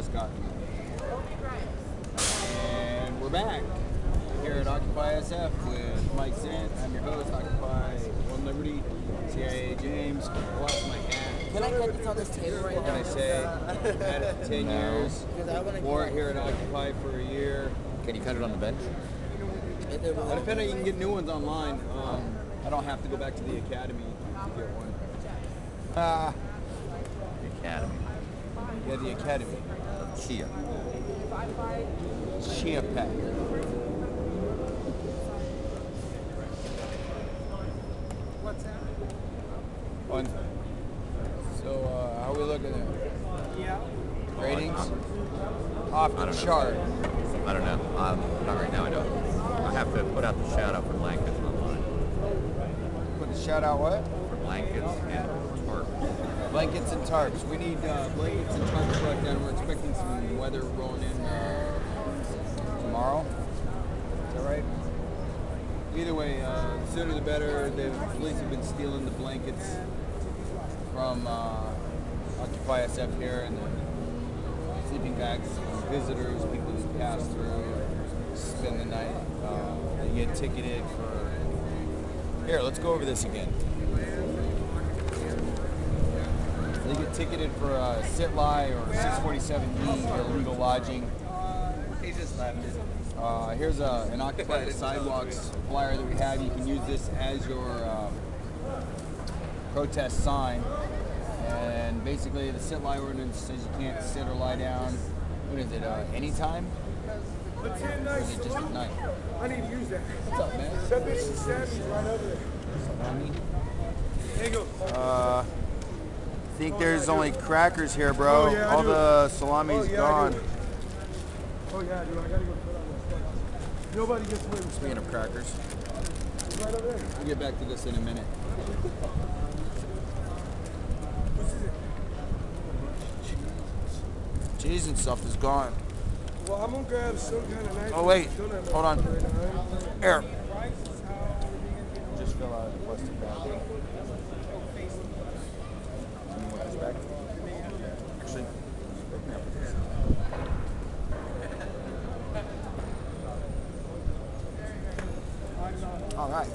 just gotten. And we're back here at OccupySF with Mike Zint. I'm your host, Occupy One Liberty, CIA James. Watch my hat. Can I get this on this table right now? What can I say? I've had it for 10 years. Wore it here at Occupy for a year. Can you cut it on the bench? Depending, you can get new ones online. I don't have to go back to the academy to get one. The academy. Yeah, the academy. Chia. Chia pet. What's that? So, how are we looking at? Yeah. Ratings? Off the chart. I don't know. Not right now, I don't. I have to put out the shout out for blankets online. Put the shout out what? For blankets and tarps. Blankets and tarps. We need blankets and tarps right now. We're expecting some weather rolling in tomorrow. Is that right? Either way, the sooner the better. The police have been stealing the blankets from OccupySF here, and the sleeping bags from visitors, people who pass through, spend the night. They get ticketed for... Here, let's go over this again. They get ticketed for sit-lie or 647E, illegal lodging. He just left it. Here's an Occupy the Sidewalks flyer that we have. You can use this as your protest sign. And basically the sit-lie ordinance says you can't sit or lie down. What is it, anytime? Or is it just at night? I need to use that. What's up, man? That bitch is Sammy's right over there. Sammy? There you go. I think there's only crackers here, bro. Oh, yeah, I all do. the salami's gone. Oh yeah, dude, I gotta go put on that. Nobody gets away with Speaking of crackers, It's right over there. we'll get back to this in a minute. Cheese and stuff is gone. Well, I'm gonna grab some kind of nice. Oh wait, hold on. Right Here. Just fill out a plastic bag. Actually, break me up with this. All right.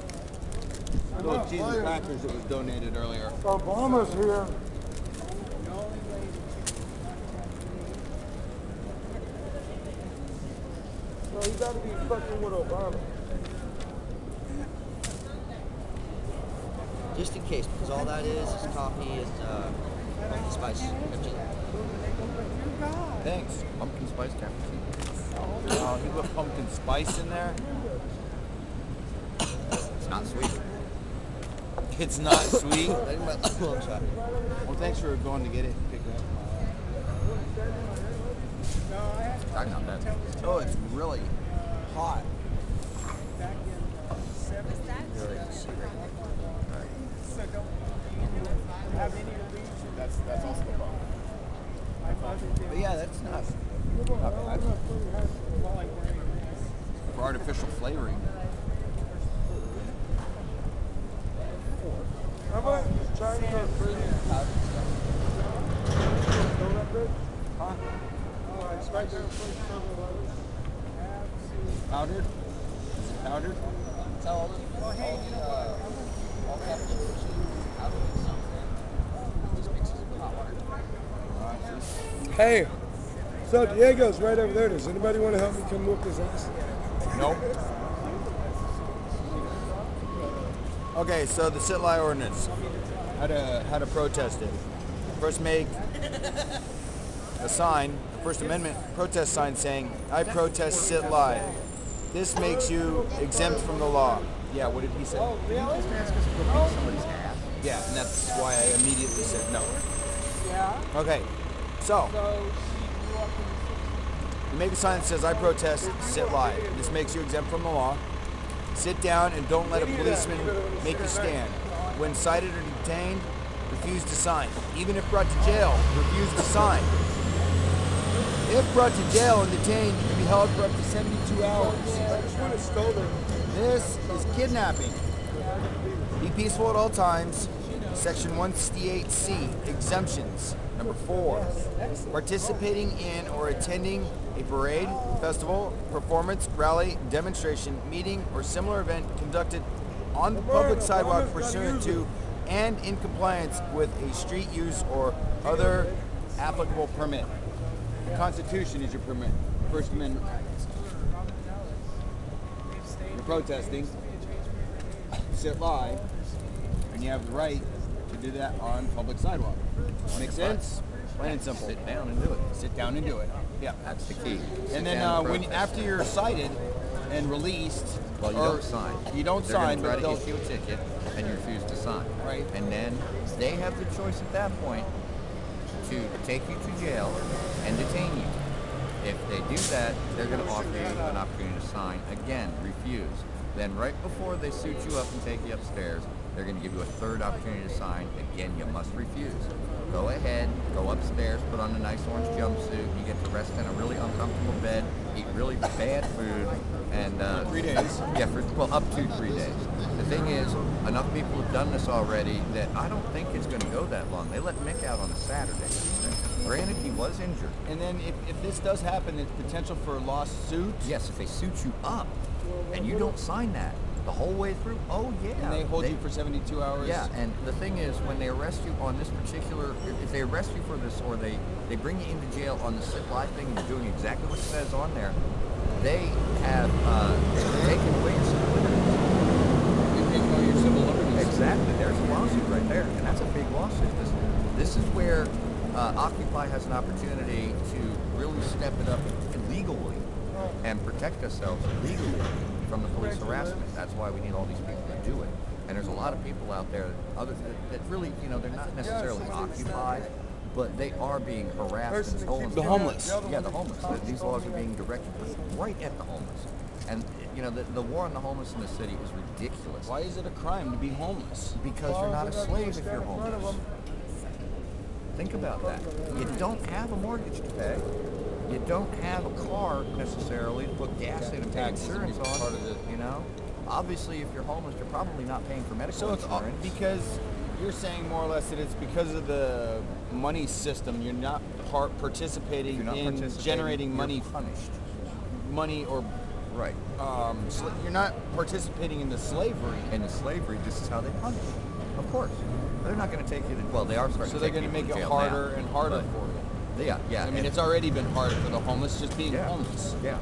Little cheese and crackers that was donated earlier. Obama's here. No, you gotta be fucking with Obama. Just in case, because all that is coffee and pumpkin spice. Thanks. Pumpkin spice cappuccino. You put pumpkin spice in there? It's not sweet. It's not sweet. Well, Thanks for going to get it and pick it up. Talking about that. Oh, it's really hot. That's also the problem. But yeah, that's not bad. For artificial flavoring. How about Chinese or fruit? Huh? It's right there in front of 7-Eleven. Powdered? Is it powdered? all the applications out of something. Just mixes it with hot water. Hey, so Diego's right over there. Does anybody want to help me come whoop his ass? Nope. Okay, so the sit-lie ordinance. How to protest it. First make a sign, a First Amendment protest sign saying, I protest sit-lie. This makes you exempt from the law. Yeah, what did he say? Yeah, and that's why I immediately said no. Yeah. Okay, so you make a sign that says, I protest, sit-lie. This makes you exempt from the law. Sit down and don't let a policeman make you stand. When cited or detained, refuse to sign. Even if brought to jail, refuse to sign. If brought to jail and detained, you can be held for up to 72 hours. I just want to stole it. This is kidnapping. Be peaceful at all times. Section 168C, exemptions. Number 4, participating in or attending a parade, festival, performance, rally, demonstration, meeting, or similar event conducted on the public sidewalk pursuant to and in compliance with a street use or other applicable permit. The Constitution is your permit. First Amendment rights. You're protesting, sit live, and you have the right to do that on public sidewalk. Make sense? Plain and simple. Sit down and do it. Sit down and do it. Yeah. That's the key. And then after you're cited and released, well, you don't sign. You don't They're sign, going to but try to issue a ticket, and you refuse to sign. Right. And then they have the choice at that point to take you to jail and detain you. If they do that, they're going to offer you an opportunity to sign. Again, refuse. Then right before they suit you up and take you upstairs, they're going to give you a third opportunity to sign. Again, you must refuse. Go ahead, go upstairs, put on a nice orange jumpsuit. You get to rest in a really uncomfortable bed, eat really bad food, and 3 days. Yeah, up to 3 days. The thing is, enough people have done this already that I don't think it's going to go that long. They let Mick out on a Saturday. Granted, he was injured. And then if this does happen, there's potential for a lawsuit. Yes, if they suit you up and you don't sign that the whole way through, oh yeah. And they hold you for 72 hours. Yeah, and the thing is, when they arrest you on this particular, if they arrest you for this or they bring you into jail on the sit live thing and you're doing exactly what it says on there, they have taken away your civil liberties. You're taking away your civil liberties. Exactly. There's a lawsuit right there, and that's a big lawsuit. This is where Occupy has an opportunity to really step it up legally and protect ourselves legally from the police harassment. That's why we need all these people to do it. And there's a lot of people out there that really, they're not necessarily occupied, but they are being harassed and stolen. The homeless. Yeah, the homeless. These laws are being directed right at the homeless. And, the war on the homeless in the city is ridiculous. Why is it a crime to be homeless? Because you're not a slave if you're homeless. Think about that. You don't have a mortgage to pay. You don't have a car necessarily to put gas in and pay insurance on. Part of it. Obviously, if you're homeless, you're probably not paying for medical So it's insurance. because you're saying more or less that it's because of the money system. You're not participating in generating money. Punished. Money or right. You're not participating in the slavery. In the slavery, this is how they punish. Of course. They're not going to take you to, well, they are starting So to they're take going to people make it jail harder now, and harder but- for you. Yeah. I mean, it's already been harder for the homeless just being homeless. Yeah.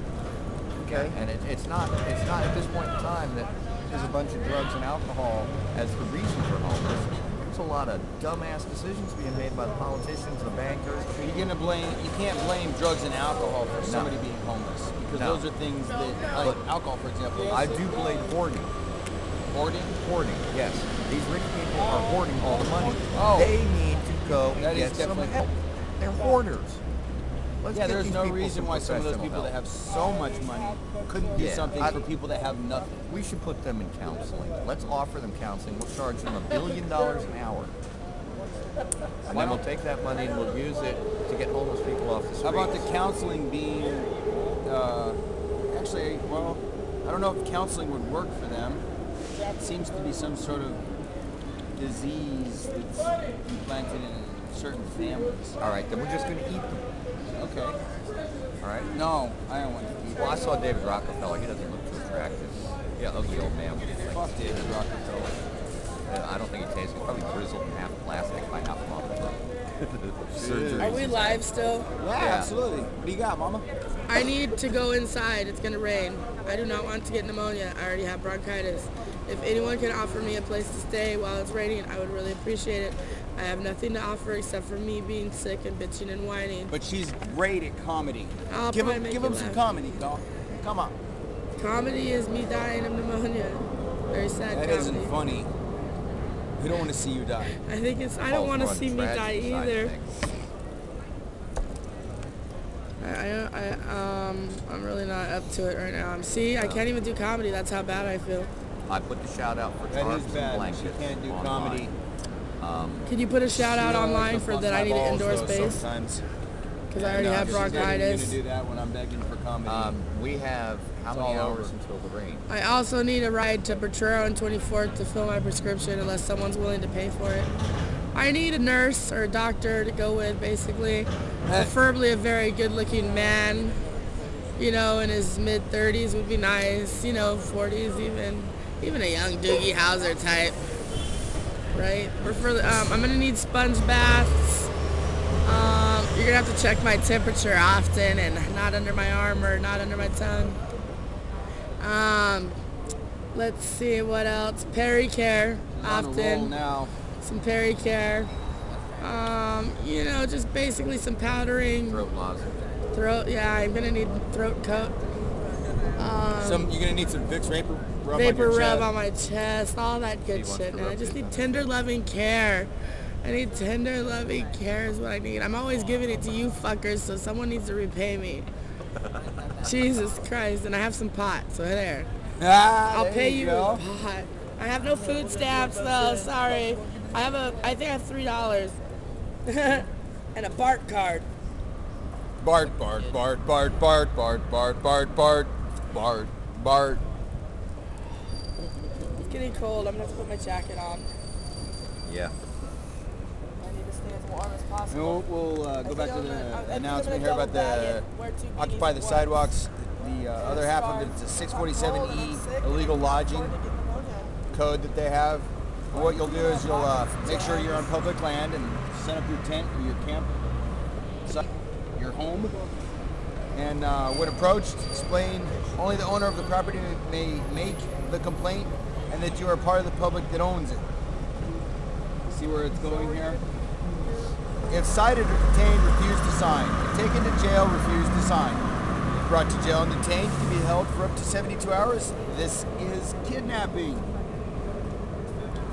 Okay. And it's not at this point in time that there's a bunch of drugs and alcohol as the reason for homeless. There's a lot of dumbass decisions being made by the politicians, the bankers. You can't blame drugs and alcohol for somebody being homeless because those are things that, like alcohol, for example. I do blame hoarding. Hoarding? Hoarding, yes. These rich people are hoarding all the money. Oh. They need to go and That is get some definitely- help. They're hoarders. Let's Yeah, get there's these no people reason why some of those professional people that help. have so much money couldn't do Yeah, something for people that have nothing. We should put them in counseling. Let's offer them counseling. We'll charge them $1 billion an hour. And then we'll take that money and we'll use it to get homeless people off the streets. How about the counseling being, actually, well, I don't know if counseling would work for them. It seems to be some sort of disease that's implanted in certain families. All right, then we're just going to eat them. Okay. All right? No, I don't want to eat. Well, I saw David Rockefeller. He doesn't look too attractive. Yeah, ugly old man. Fuck David Rockefeller. I don't think he tastes. He's probably grizzled in half plastic by half a month. Surgery. Are we live still? Yeah, absolutely. What do you got, Mama? I need to go inside. It's gonna rain. I do not want to get pneumonia. I already have bronchitis. If anyone can offer me a place to stay while it's raining, I would really appreciate it. I have nothing to offer except for me being sick and bitching and whining. But she's great at comedy. I'll Give probably make him you some laugh. comedy, dog. Come on. Comedy is me dying of pneumonia. Very sad That comedy. isn't funny. We don't want to see you die. I think it's. I don't want to see me die either. I'm really not up to it right now. I can't even do comedy. That's how bad I feel. I put the shout out for That is tarps and bad. blankets. She can't do online. comedy. Can you put a shout out online for that I need an indoor space? Sometimes. Because I already have I'm bronchitis. going to do that when I'm begging for comedy. We have how It's many all hours over. until the rain? I also need a ride to Potrero on 24th to fill my prescription unless someone's willing to pay for it. I need a nurse or a doctor to go with, basically. Preferably a very good-looking man, you know, in his mid-30s would be nice, you know, 40s even a young Doogie Howser type, right? I'm gonna need sponge baths. You're gonna have to check my temperature often and not under my arm or not under my tongue. Let's see what else. Pericare often. Now. Some Pericare. You know, just basically some powdering. Throat lozenge. Yeah, I'm gonna need throat coat. You're gonna need some Vicks vapor rub on my chest, all that good shit. And I just need tender, loving care. I need tender, loving care is what I need. I'm always giving it to you fuckers, so someone needs to repay me. Jesus Christ, and I have some pot, so there. I'll pay you with pot. I have no food stamps though, sorry. I think I have $3. And a BART card. Bart. It's getting cold. I'm gonna have to put my jacket on. Yeah. I need to stay as warm as possible. We'll go back to the announcement here about the Occupy the Sidewalks. The other half of it is a 647E illegal lodging code that they have. And what you'll do is you'll make sure you're on public land and set up your tent or your camp, your home. And when approached, explain only the owner of the property may make the complaint and that you are part of the public that owns it. See where it's going here? If cited or detained, refuse to sign. If taken to jail, refuse to sign. If brought to jail and detained, to be held for up to 72 hours. This is kidnapping.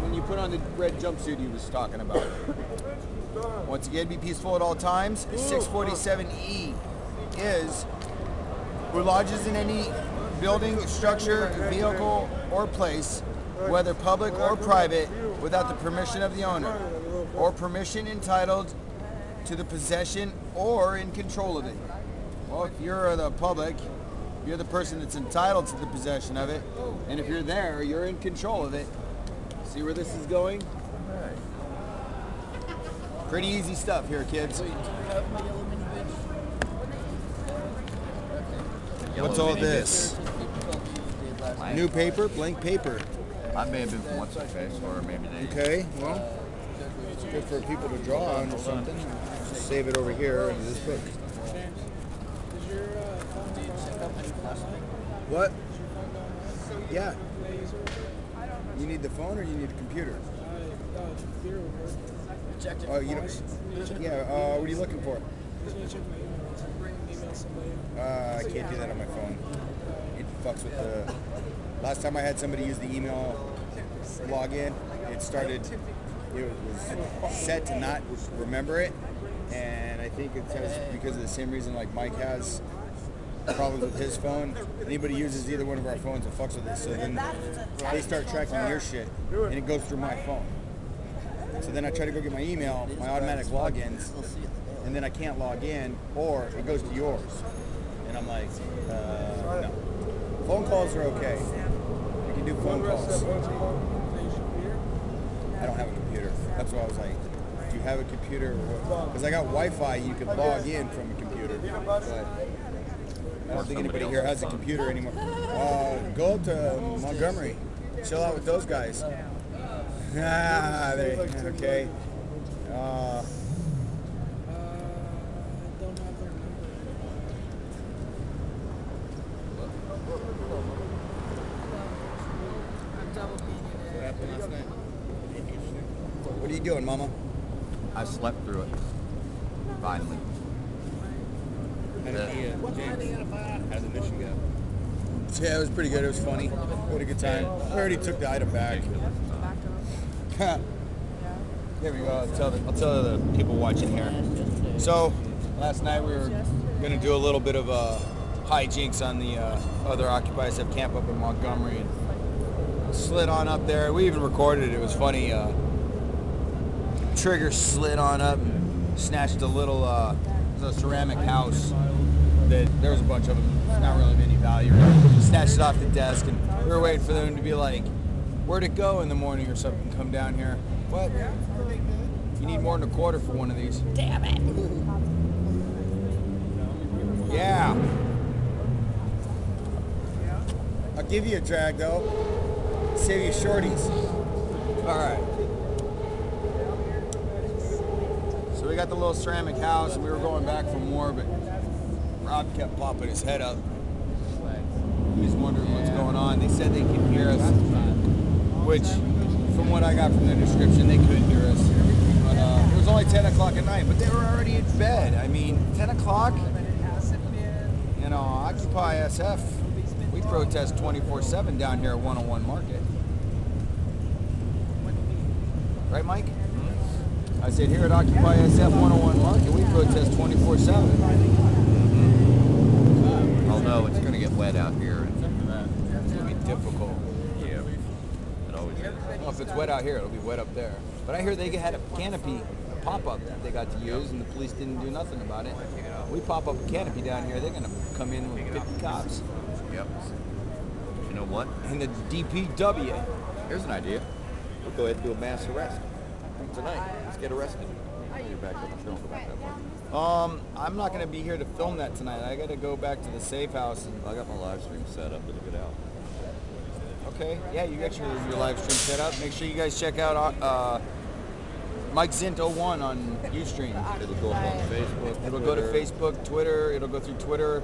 When you put on the red jumpsuit he was talking about. Once again, be peaceful at all times. 647E is who lodges in any building, structure, vehicle, or place, whether public or private, without the permission of the owner, or permission entitled to the possession or in control of it. Well, if you're the public, you're the person that's entitled to the possession of it, and if you're there, you're in control of it. See where this is going? Pretty easy stuff here, kids. What's all this? New paper, blank paper. I may have been from what's face, or maybe they. Okay, well, it's good for people to draw on or something. Just save it over here in this book. What? Yeah. You need the phone or you need a computer? Oh, you don't. Yeah. What are you looking for? I can't do that on my phone. It fucks with the. Last time I had somebody use the email login, it was set to not remember it, and I think it says because of the same reason like Mike has problems with his phone. Anybody uses either one of our phones, it fucks with it. So then they start tracking your shit, and it goes through my phone. So then I try to go get my email, my automatic logins, and then I can't log in, or it goes to yours. And I'm like, no. Phone calls are okay. We can do phone calls. I don't have a computer. That's why I was like, do you have a computer? Because I got Wi-Fi, you can log in from a computer. But I don't think anybody here has a computer anymore. Go up to Montgomery. Chill out with those guys. Okay. What are you doing, Mama? I slept through it. Finally. How did the mission go? Yeah, it was pretty good. It was funny. We had a good time. I already took the item back. There we go. I'll tell the people watching here. So, last night we were going to do a little bit of hijinks on the other OccupySF camp up in Montgomery. And slid on up there. We even recorded it. It was funny. Trigger slid on up and snatched a little ceramic house. That there was a bunch of them. It's not really of any value. Snatched it off the desk, and we were waiting for them to be like, "Where'd it go in the morning or something? Come down here." What? You need more than a quarter for one of these. Damn it! Yeah. I'll give you a drag though. Save you shorties. All right. So we got the little ceramic house, and we were going back for more, but Rob kept popping his head up. He was wondering what's going on. They said they could hear us, which, from what I got from the description, they could hear us. But it was only 10 o'clock at night, but they were already in bed. I mean, 10 o'clock? You know, Occupy SF, we protest 24/7 down here at 101 Market. Right, Mike? I said here at Occupy SF 101 Market, we protest 24/7. Although it's going to get wet out here. It's going to be difficult. Yeah. It always is. Well, if it's wet out here, it'll be wet up there. But I hear they had a canopy pop-up that they got to use, and the police didn't do nothing about it. We pop up a canopy down here, they're going to come in with 50 cops. Yep. You know what? And the DPW. Here's an idea. We'll go ahead and do a mass arrest tonight. Let's get arrested. You're back on the film about that one. I'm not going to be here to film that tonight. I got to go back to the safe house. And I got my live stream set up. It'll get out. Okay, yeah, you got your live stream set up. Make sure you guys check out Mike Zint 01 on Ustream. It'll go up on Facebook. It'll go to Facebook, Twitter. It'll go through Twitter.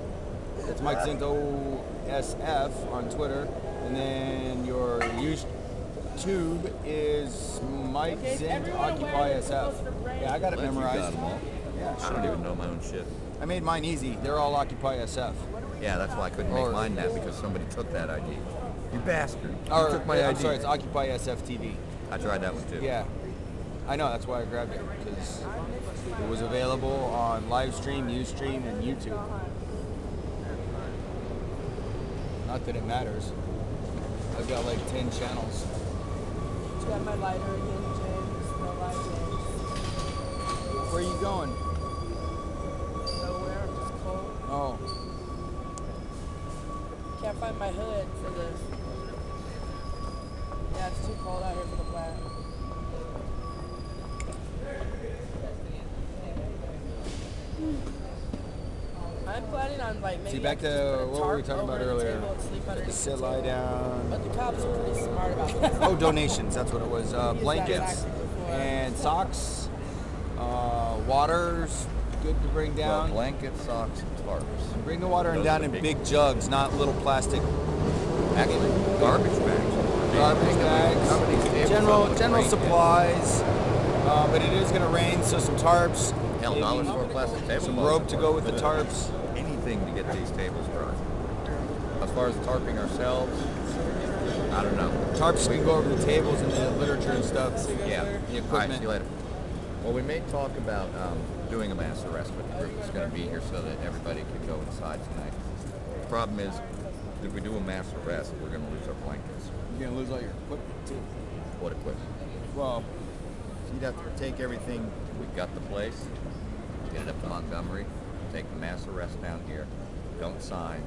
It's Mike Zint OSF on Twitter. And then your YouTube is Mike Zint Occupy SF. Yeah, I got it memorized. Got them all. Yeah, I don't even know my own shit. I made mine easy. They're all Occupy SF. Yeah, that's why I couldn't make mine that, because somebody took that ID. You bastard. You Or, took my I'm ID. sorry, it's OccupySFTV. I tried that one too. Yeah, I know, that's why I grabbed it, because it was available on Livestream, Ustream, and YouTube. Not that it matters. I've got like 10 channels. Just got my lighter again, James. No light, James. Where are you going? Nowhere, I'm just cold. Oh, Can't find my hood for this. Yeah, it's too cold out here for the plant. I'm planning on like maybe see, back just to put a what were we tarp talking about over the earlier? table and sleep The underneath sit the lie table. down. But the cops are pretty smart about that. Oh, donations, that's what it was. Used that Blankets tactic before. and socks, waters, good to bring Well, down. blankets, socks, and tarps. Bring the water Those down are in the big jugs, not little plastic Actually, garbage bags. garbage bags. Cover these tables up General with general rain. supplies. But it is going to rain, so some tarps. Hell, maybe dollars for a plastic table. some rope to go with the tarps. Anything to get these tables dry. As far as tarping ourselves, I don't know. Tarps can go over the tables and the literature and stuff. Yeah. The All right, equipment. see you later. Well, we may talk about doing a mass arrest with the group that's going to be here so that everybody can go inside tonight. The problem is, if we do a mass arrest, we're going to lose our blankets. You're going to lose all your equipment, too. What equipment? Well, you'd have to take everything. We've got the place. Get it up to Montgomery. Take the mass arrest down here. Don't sign.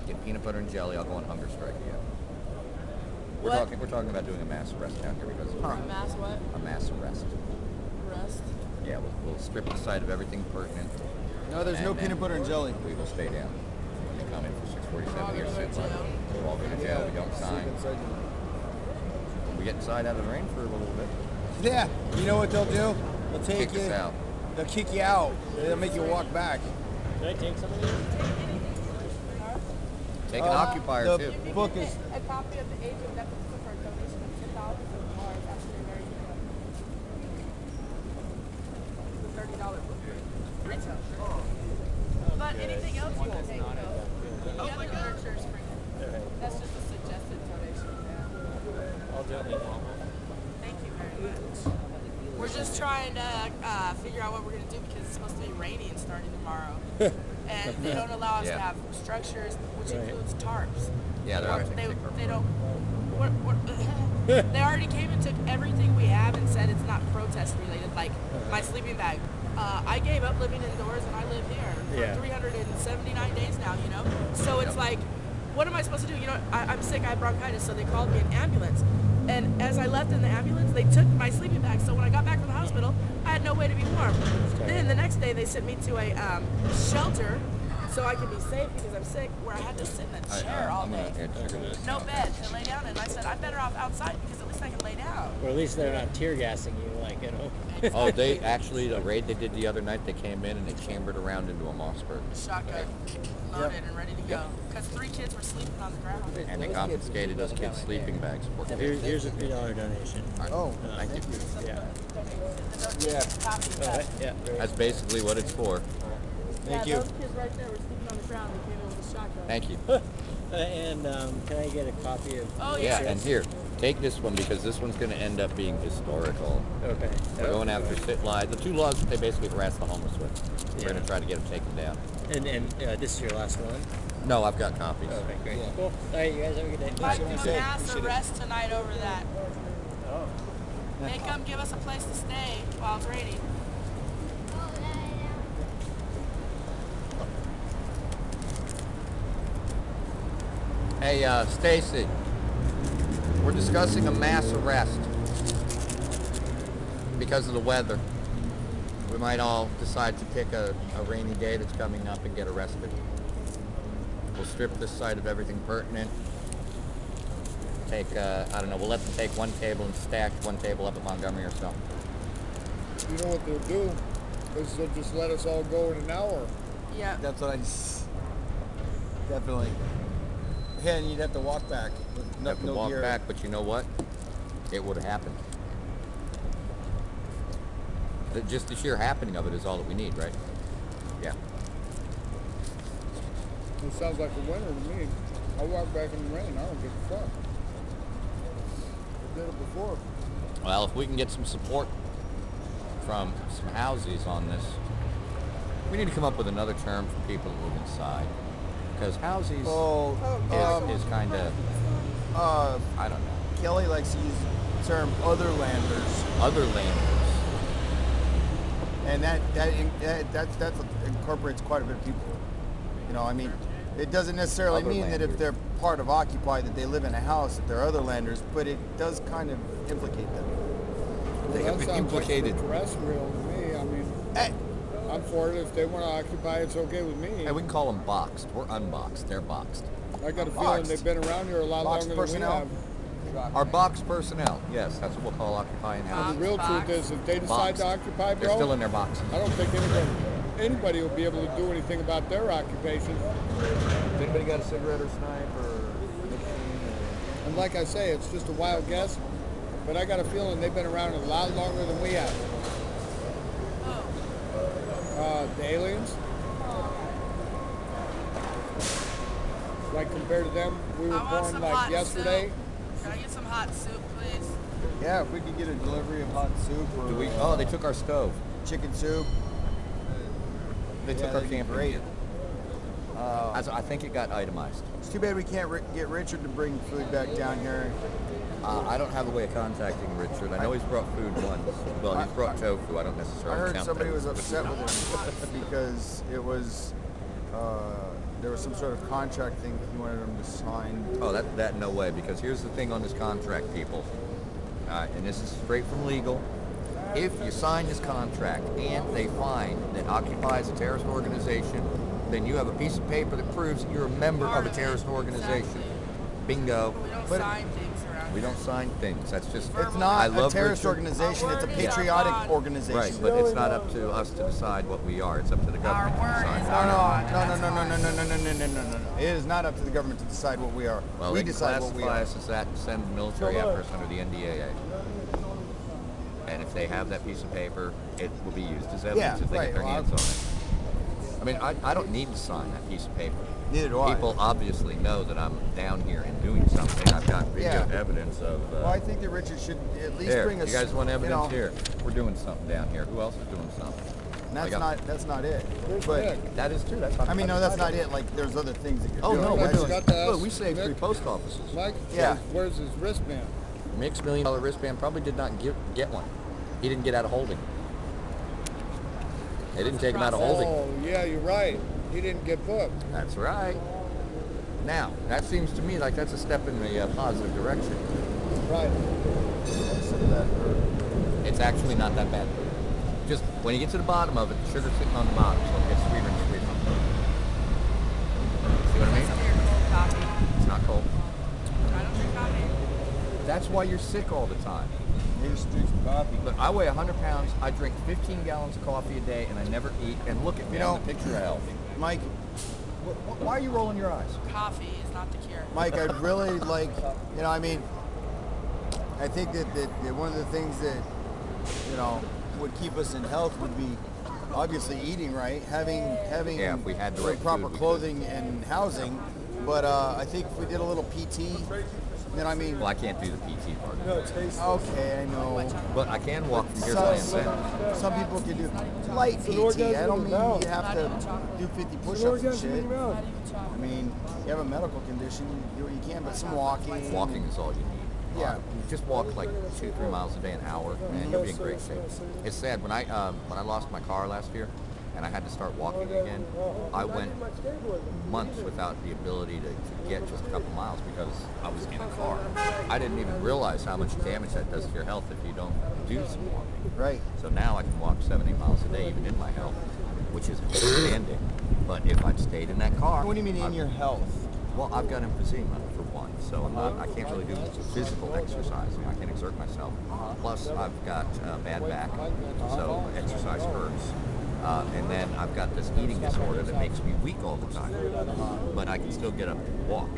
Get peanut butter and jelly. I'll go on hunger strike again. We're What? talking about doing a mass arrest down here because of Mass what? a mass arrest. Rest. Yeah, we'll strip the site of everything pertinent. No, there's no And then peanut butter and jelly. We will stay down. We come in for 647 here, sit like we'll all go to jail. We don't sign. We get inside out of the rain for a little bit. Yeah, you know what they'll do? They'll take Kick you. us out. They'll kick you out. They'll make you walk back. Can I take some of these? Take an occupier the too. book is. A copy of the Age of Nepotism for a donation of $10 for the bar is actually very good. The $30 book. Retail. But anything else you can take though. The other literature is free. That's just a suggested donation. I'll donate. Thank you very much. We're just trying to figure out what we're going to do because it's supposed to be rainy and starting tomorrow. And they don't allow us to have structures, which includes tarps. Yeah, they're out to They kick our don't. They already came and took everything we have and said it's not protest related, like my sleeping bag. I gave up living indoors and I live here for 379 days now, you know? So it's like, what am I supposed to do? You know, I'm sick, I have bronchitis, so they called me an ambulance. And as I left in the ambulance, they took my sleeping bag. So when I got back from the hospital, I had no way to be warm. Then the next day, they sent me to a shelter so I could be safe because I'm sick, where I had to sit in a chair all day. No bed to lay down in. I said, I'm better off outside because at least I can lay down. Or at least they're not tear gassing you, like, you know. Exactly. Oh, they actually, the raid they did the other night, they came in and they chambered around into a Mossberg. Shotgun, loaded and ready to go. Because 3 kids were sleeping on the ground. And they confiscated those kids' sleeping bags. Here's a $3 donation. Oh, Thank you. Yeah. yeah. Yeah. That's basically what it's for. Thank Yeah, you. those kids right there were sleeping on the ground. They came in with a shotgun. Thank you. And can I get a copy of? Oh, Yeah, yeah. and here, take this one because this one's going to end up being historical. Okay. We're going after sit lies. The 2 laws that they basically harass the homeless with. We're going to try to get them taken down. And this is your last one. No, I've got copies. Okay, great. Cool. All right, you guys have a good day. Might do a Appreciate it. mass Appreciate it. arrest tonight over that. Oh. They come give us a place to stay while it's raining. Hey, Stacy, we're discussing a mass arrest because of the weather. We might all decide to pick a rainy day that's coming up and get arrested. We'll strip this site of everything pertinent. Take, I don't know, we'll let them take 1 table and stack 1 table up at Montgomery or something. You know what they'll do? Is they'll just let us all go in an hour. Yeah. That's what definitely. Yeah, and you'd have to walk back with Have to no walk gear. back, but you know what? It would have happened. Just the sheer happening of it is all that we need, right? Yeah. It sounds like a winter to me. I walk back in the rain. I don't give a fuck. I did it before. Well, if we can get some support from some houses on this, we need to come up with another term for people that live inside. Because houses is kind of, I don't know, Kelly likes to use the term otherlanders, and that incorporates quite a bit of people. You know, I mean, it doesn't necessarily mean that if they're part of Occupy that they live in a house that they're otherlanders, but it does kind of implicate them. they have been That sounds implicated. like terrestrial to me. I mean, Hey, I'm for it. If they want to occupy, it's okay with me. Hey, we can call them boxed. We're unboxed. They're boxed. I got a feeling Boxed. they've been around here a lot Boxed longer personnel. than we have. Our boxed personnel. Yes, that's what we'll call occupying And houses. the real truth is, if they decide Boxed. to occupy, They're still in bro, their boxes. I don't think anybody will be able to do anything about their occupation. has anybody got a cigarette or snipe or And like I say, it's just a wild guess, but I got a feeling they've been around a lot longer than we have. The aliens, like compared to them, we were I want born some like hot yesterday. soup. Can I get some hot soup, please? Yeah, if we could get a delivery of hot soup or Do we? Oh, they took our stove. chicken soup. They took our that'd be camping great. gear. I think it got itemized. It's too bad we can't get Richard to bring food back down here. I don't have a way of contacting Richard. I know he's brought food once. Well, he's brought tofu. I don't I necessarily heard count somebody that was as upset food. with him because it was there was some sort of contract thing that he wanted him to sign. Oh, that no way. Because here's the thing on this contract, people. And this is straight from legal. If you sign this contract and they find that Occupy is a terrorist organization, then you have a piece of paper that proves that you're a member of a terrorist organization. Exactly. Bingo. We don't But- sign things around We here. don't sign things. That's just. It's I not a love terrorist Richard. organization. It's a Our word is our patriotic bond. organization. Right, but it's not up to us to decide what we are. It's up to the Our government to word decide. is No, our no, bond. no, That's no, no, no, all. no, no, no, no, no, no, no, no. It is not up to the government to decide what we are. Well, We they can decide what we classify are. us as that and send military efforts under the NDAA. And if they have that piece of paper, it will be used as evidence Yeah, if they right. get their Well, hands on it. I mean, I don't need to sign that piece of paper. Neither do I. People obviously know that I'm down here and doing something. I've got video Yeah. evidence of. Well, I think that Richard should at least There, bring us. you guys want evidence? know, Here, we're doing something down here. Who else is doing something? and That's I got- not it. Where's But Nick? That is true. That's not. I mean, no, that's not it. Like, there's other things that you're Oh doing. no, we're That's doing. got to ask Look, we saved Nick. 3 post offices. Mike, Yeah. where's his wristband? Mick's $1 million wristband probably did not get one. He didn't get out of holding. They didn't take him out of holding. Oh, yeah, you're right. He didn't get booked. That's right. Now, that seems to me like that's a step in the positive direction. Right. It's actually not that bad. Just when you get to the bottom of it, the sugar's sitting on the bottom, so it gets sweeter and sweeter. See what I mean? It's not cold. I don't drink coffee. That's why you're sick all the time. Maybe just drink some coffee. Look, I weigh 100 pounds. I drink 15 gallons of coffee a day, and I never eat. And look at me, I'm the picture of health. Mike, Why are you rolling your eyes? Coffee is not the cure. Mike, I'd really like, I mean, I think that one of the things that, would keep us in health would be obviously eating right, having Yeah, if we had the right proper food, we clothing and housing. But I think if we did a little PT, then I mean, Well, I can't do the PT part. okay, I know. But I can walk from here to Land Some people can do light PT. I don't mean you have to do 50 push-ups and shit. I mean, you have a medical condition, you do what you can, but some walking. Walking is all you need. Yeah. Just walk like 2-3 miles a day, an hour, and you'll be in great shape. It's sad when I lost my car last year, and I had to start walking again. I went months without the ability to get just a couple miles because I was in a car. I didn't even realize how much damage that does to your health if you don't do some walking. Right. So now I can walk 70 miles a day, even in my health, which is outstanding. But if I'd stayed in that car, What do you mean in your health? well, I've got emphysema for one, so I can't really do physical exercise. I can't exert myself. Plus, I've got bad back, so exercise hurts. And then I've got this eating disorder that makes me weak all the time. But I can still get up and walk.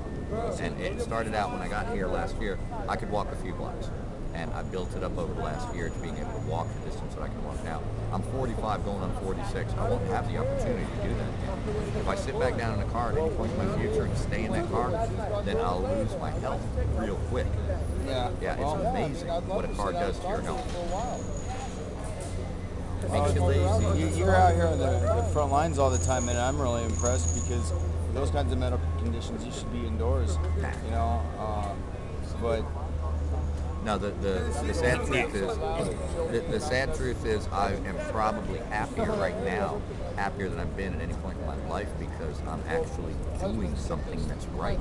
And it started out when I got here last year, I could walk a few blocks. And I built it up over the last year to being able to walk the distance that I can walk now. I'm 45 going on 46. I won't have the opportunity to do that again. If I sit back down in the car at any point in my future and stay in that car, then I'll lose my health real quick. Yeah. Yeah, it's amazing what a car does to your health. It makes you lazy. You're out here on the front lines all the time, and I'm really impressed because for those kinds of medical conditions, you should be indoors. But No, the sad truth is, the sad truth is I am probably happier right now, happier than I've been at any point in my life because I'm actually doing something that's right.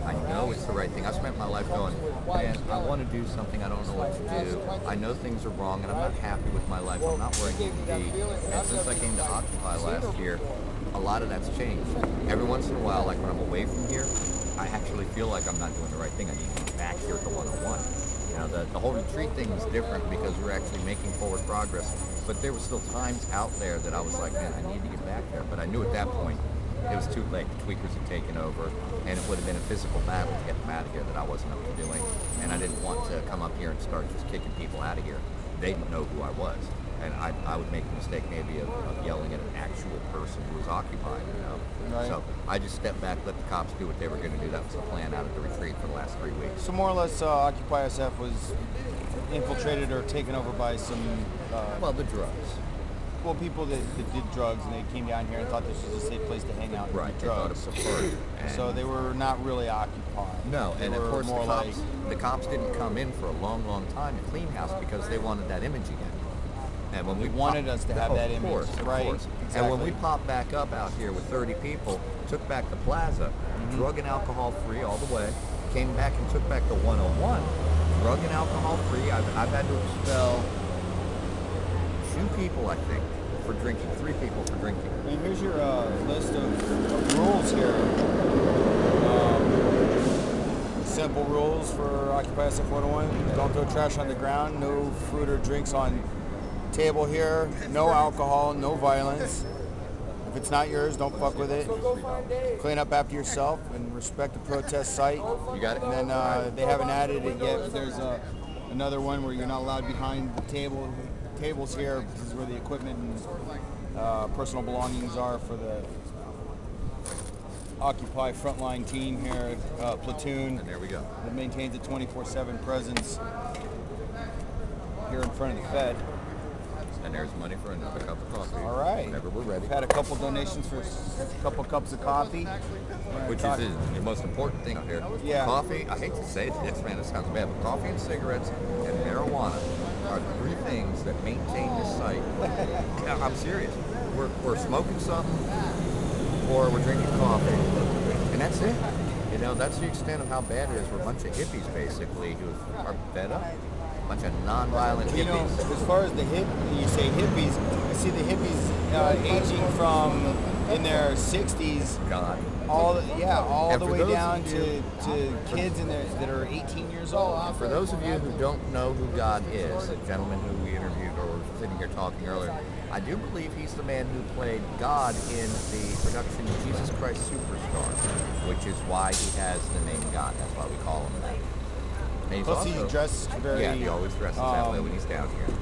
I know it's the right thing. I spent my life going, man, I want to do something, I don't know what to do. I know things are wrong and I'm not happy with my life. I'm not where I need to be. And since I came to Occupy last year, a lot of that's changed. Every once in a while, like when I'm away from here, I actually feel like I'm not doing the right thing. I need to be back here at the 101. The whole retreat thing was different because we're actually making forward progress, but there were still times out there that I was like, man, I need to get back there. But I knew at that point it was too late. The tweakers had taken over, and it would have been a physical battle to get them out of here that I wasn't up to doing. And I didn't want to come up here and start just kicking people out of here. They didn't know who I was. And I would make the mistake maybe of yelling at an actual person who was occupied, Right. So I just stepped back, let the cops do what they were going to do. That was the plan out of the retreat for the last 3 weeks. so more or less, OccupySF was infiltrated or taken over by some Well, the drugs. people that did drugs, and they came down here and thought this was a safe place to hang out and Right, do they thought it drugs. was a party. So they were not really occupied. No, They and of were course more the cops didn't come in for a long, long time to clean house because they wanted that image again. And when we wanted us to have that image, of right, course. And when we exactly. popped back up out here with 30 people, took back the plaza, drug and alcohol free all the way, came back and took back the 101, drug and alcohol free. I've had to expel 2 people, I think, for drinking, 3 people for drinking. And here's your list of rules here. Simple rules for OccupySF 101. Don't throw trash on the ground. No food or drinks on table here. No alcohol. No violence. If it's not yours, don't fuck with it. Clean up after yourself and respect the protest site. You got it? And then they haven't added it yet, but there's another one where you're not allowed behind the tables here. This is where the equipment and personal belongings are for the Occupy frontline team here, platoon. And there we go. That maintains a 24/7 presence here in front of the Fed. And there's money for another cup of coffee. All right. Whenever we're ready. We've had a couple donations for a couple cups of coffee. Which is the most important thing out here. Yeah. Coffee, I hate to say this, man, it sounds bad, but coffee and cigarettes and marijuana are 3 things that maintain this site. Yeah, I'm serious. We're smoking something or we're drinking coffee. And that's it. You know, that's the extent of how bad it is. We're a bunch of hippies, basically, who are fed up. A bunch of non-violent You know, hippies. as far as you say hippies, I see the hippies aging from in their 60s God. all the And for way those down of to you- kids that are 18 years old. For those of you who don't know who God is, the gentleman who we interviewed or was sitting here talking earlier, I do believe he's the man who played God in the production Jesus Christ Superstar, which is why he has the name God. That's why we call him that. And he's Plus, he also- dressed very. Yeah, he always dresses that way when he's down here.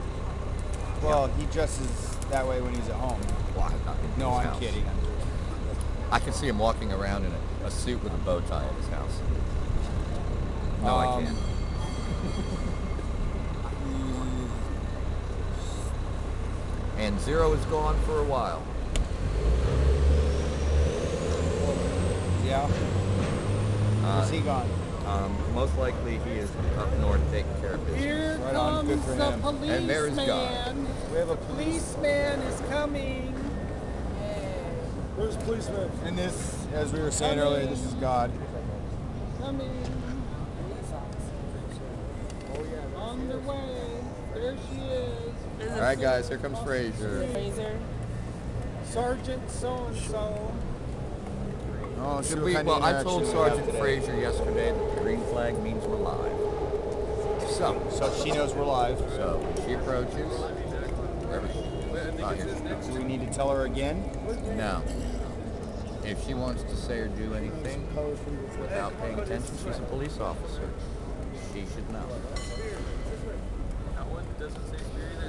Well, he dresses that way when he's at home. Well, I've not been to No, his I'm house. kidding. I can see him walking around in a suit with a bow tie at his house. No, I can't. And Zero is gone for a while. Yeah. Where's he gone? Most likely he is up north taking care of business. Here Right on, good comes for the him. And there is God. policeman. We have a Policeman is coming. Where's the policeman? And this, as we were saying earlier, this is God. Coming. On the way. There she is. All right, guys, here comes Fraser. Sergeant so-and-so. Oh, Should we? Well, I told Sergeant Fraser yesterday that the green flag means we're live. So she knows we're live. So when she approaches, wherever she Do we need to tell her again? No. If she wants to say or do anything without paying attention, she's a police officer. She should know.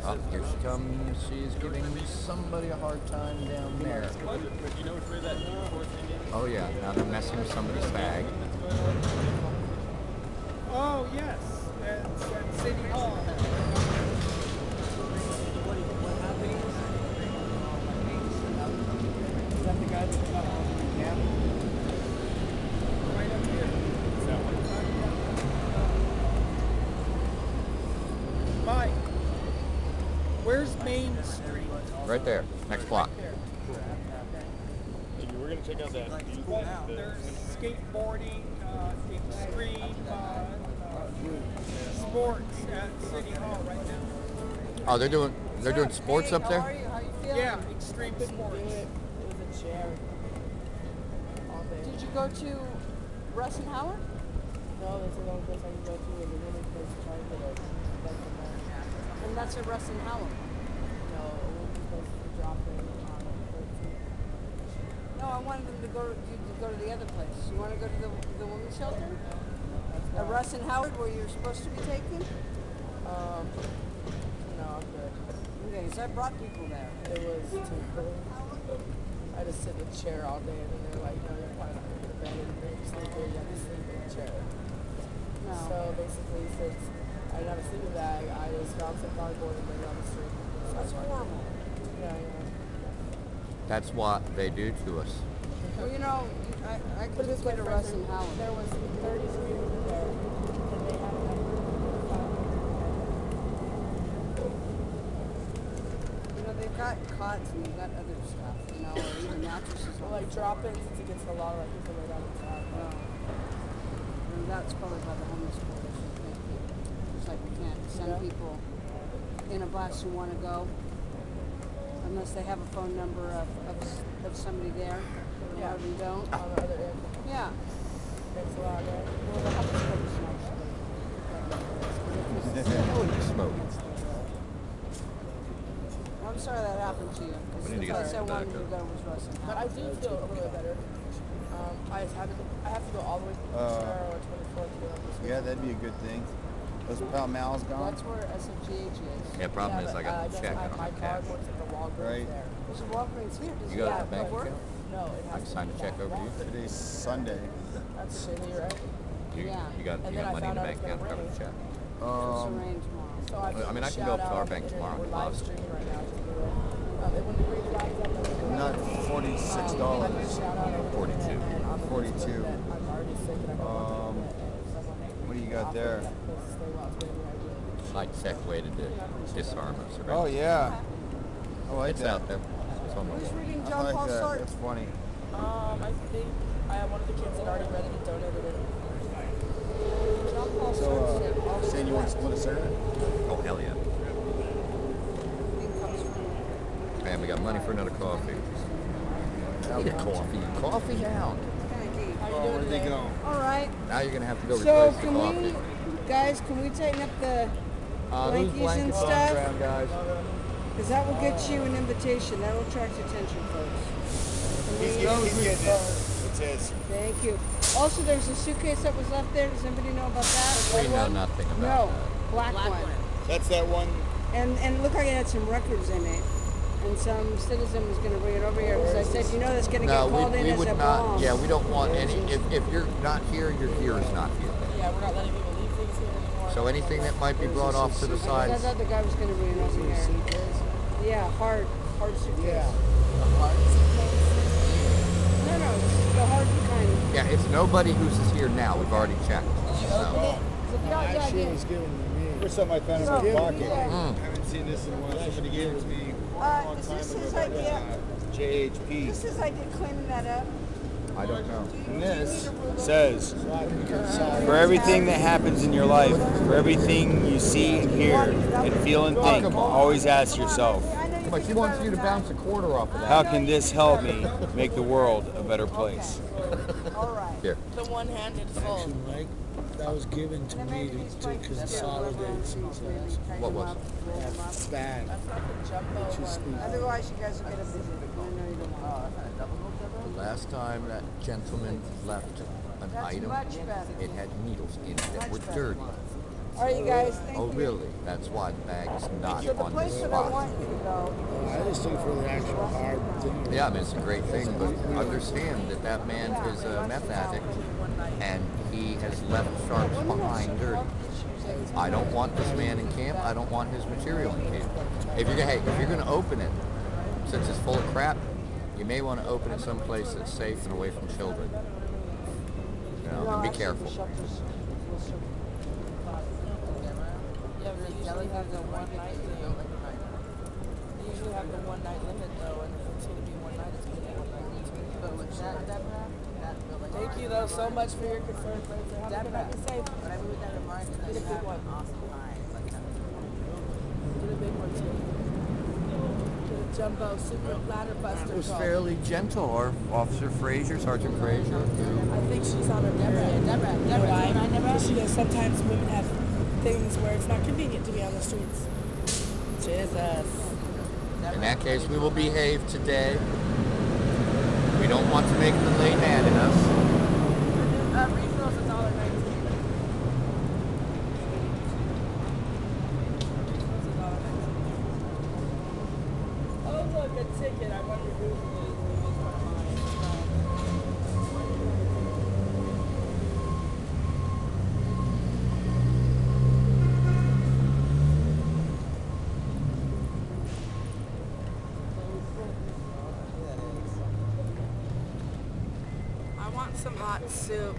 Oh, here she comes. She's giving somebody a hard time down there. Oh yeah, now they're messing with somebody's bag. Oh, yes. At City Hall. Is that the guy that right up here. Mike, where's Main Street? Right there, next block. We're gonna check out that. There's skateboarding, extreme sports at City Hall right now. Oh, they're doing sports up there? Yeah, extreme sports. Did you go to Russ and Howard? No, that's the only place I can go to, and the only place to try to get a And that's at Russ and Howard. no, only place to drop in on 13. No, I wanted them to go to the other place. You want to go to the women's shelter? At Russ and Howard, where you're supposed to be taking? No, I'm good. Okay, so I brought people there. It was too cold. I just sit in a chair all day, and then they're like, no, you're probably not going to go to bed, and you sleep here, you have to sleep in a chair. No. So basically, since I didn't have a sleeping bag, I just found some cardboard and laid it on the street. That's horrible. Yeah, yeah. That's what they do to us. Well, you know, I Put could it this way, get to Russ Fraser, and Howard. there was 30 students there, and they had enough room for 500. You know, they've got cots and they've got other stuff, you know, or even mattresses. Well, like drop-ins, it's against the law, like people lay down the top. And that's probably by the homeless coalition. It's like we can't send people in a bus who want to go unless they have a phone number of somebody there. A lot of them don't. On the other end. Yeah. Thanks a lot, right? Well, the homeless coalition actually. Oh, you smoke. I'm sorry that happened to you. We need to The get place I some wanted to tobacco. go was Russ and But I Howard. do feel a little bit better. I have to go all the way to Star or 24th to get on this. Yeah, that'd be a good thing. Those Pall Mal's gone. That's where SFGH is. Yeah, problem is I got the check I on my my card cash. works at the Walgreens Right. there. There's a Walgreens here. Does You it got a have bank work? account? No, it I has can sign a check over to you. Today's Sunday. That's okay, you're right. You Yeah. got And then I money in found the out bank it's gonna account to cover the rain. check. It's a rain tomorrow. So I mean, I can go up to our bank tomorrow and We're live deposit. streaming right now. When the green flags up, Not $46. shout out over 42. and on the 42. Facebook that I'm already sick and I don't want to get it. And someone What do you got there? that place to stay while it's raining, I do. High tech way to disarm us. Oh yeah. I like It's that. out there. It's on the Who's wall. reading I John like Paul that. Sartre? That's funny. I think I have one of the kids that already read it and donated it. So, saying you want to split a cigarette? Oh, hell yeah. Man, we got money for another coffee. Need a coffee. Coffee down. How you doing Where'd they today? go? All right. Now you're going to have to go So replace the can coffee. we, guys, can we tighten up the Those blankies and blankets on the stuff? ground, guys. Because that will get you an invitation. That will attract attention, folks. Can He's we- getting it. It's his. Thank you. Also, there's a suitcase that was left there. Does anybody know about that? We Red know one? nothing about No, that. black one. That's that one. And it looked like it had some records in it. And some citizen was going to bring it over here because I said, you know, that's going to No, get called in we as would a not. bomb. Yeah, we don't want any. If you're not here, your gear is not here. Yeah, we're not letting people leave things here anymore. So anything that might be brought off to the I side. thought the guy was going to bring it over here. Yeah, hard suitcase. Yeah. No, it's the hard kind. Yeah, it's nobody who's here now. We've already checked. So. Here's something I found in my pocket. Yeah. I haven't seen this in a while. Somebody gave it to me. Is this his idea? JHP. This is idea cleaning that up? I don't know. And this says, for everything that happens in your life, for everything you see, hear, and feel and think, always ask yourself, But she wants you to bounce a quarter off of that. how can this help me make the world a better place? All right. Here. The one-handed fold. Mike, that was given to me to consolidate some things. What was it? That's bad. That's not the jumbo one. Otherwise, you guys will get a visit. I know you don't want The last time that gentleman left an That's item, much better. it had needles in it that were Much better. dirty. All right, you guys. Thank Oh, you. really? That's why the bag is not So the on place the that I spot. want you to go. I just think for the actual hard thing. Yeah, I mean, it's a great thing, but understand that that man is a meth addict, and he has left sharps behind dirty. I don't want this man in camp. I don't want his material in camp. If you're gonna open it, since it's full of crap, you may want to open it someplace that's safe and away from children. You know, and be careful. Yeah, they usually have the one-night deal. They usually have the one-night limit, though, and if it's going to be one night, it's going to be one night. But with that building. Thank you, though, so much for your concern, Fraser. Have a good night. Be safe. But I moved that in mind. Get a big one. Awesome. Get a big one, too. Get a jumbo super ladder buster. It was fairly gentle. Our Officer Frazier, Sergeant Frazier. I think she's on her period. Deborah. She goes, sometimes women have things where it's not convenient to be on the streets. Jesus. In that case, we will behave today. We don't want to make the lay man in us. Refills $1.19. Oh, look, a ticket. I wonder who it is. I want some hot soup.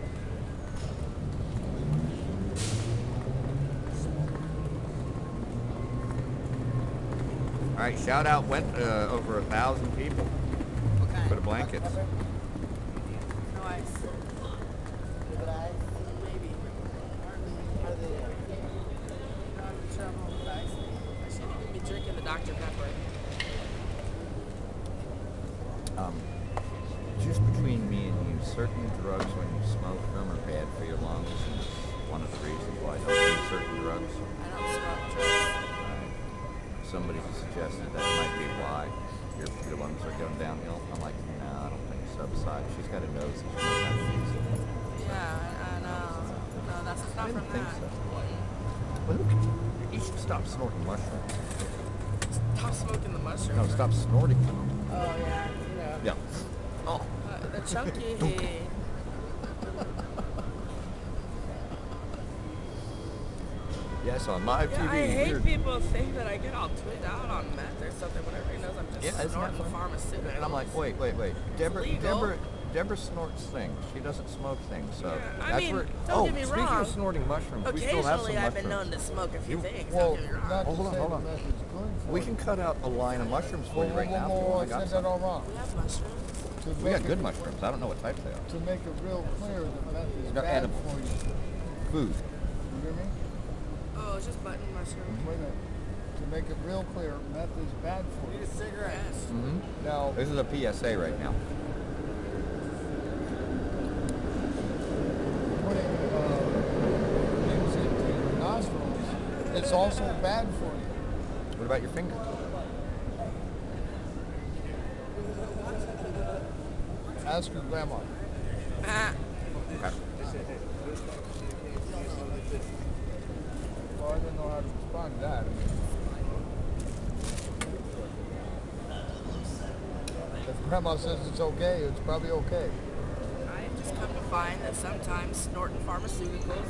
All right, shout out went over 1,000 people for the blankets. No ice. Maybe. Are they? I'm in trouble with ice. I shouldn't even be drinking the Dr. Pepper. Just between me and you, certain drugs when you smoke them are bad for your lungs, and it's one of the reasons why I don't do certain drugs. I don't smoke drugs. Somebody suggested that might be why your lungs are going downhill. I'm like, no, I don't think so. Besides, she's got a nose that she doesn't have to use it. Yeah, I know. No, that's not I from didn't think that. so. Well, look, you should stop snorting mushrooms. Stop smoking the mushrooms. No, stop snorting them. Oh, yeah. Yeah. Oh. The chunky. Yes, on live TV. I hate we're- people think that I get all tweaked out on meth or something when everybody knows I'm just Yeah, isn't that snorting funny? pharmaceuticals. And I'm like, wait. legal. Deborah snorts things. She doesn't smoke things. So Yeah, I that's mean, where. don't get me speaking wrong. of snorting mushrooms, we still have some Occasionally, I've been mushrooms. known to smoke a few things. well, don't get me wrong. Hold on. We can cut out a line of mushrooms for you right now. If you want. I got some. We have mushrooms. to We make got it- good mushrooms. I don't know what types they are. To make it real clear that meth is They're bad edible. for you. Food. You hear me? Oh, it's just button mushroom. Wait a minute. To make it real clear, meth is bad for you. Yes. Mm-hmm. Now, This is a PSA right now. putting things into your nostrils, it's also bad for you. What about your finger? Ask your grandma. Ah, Okay. Well, I don't know how to respond to that. If grandma says it's okay, it's probably okay. I've just come to find that sometimes snorting pharmaceuticals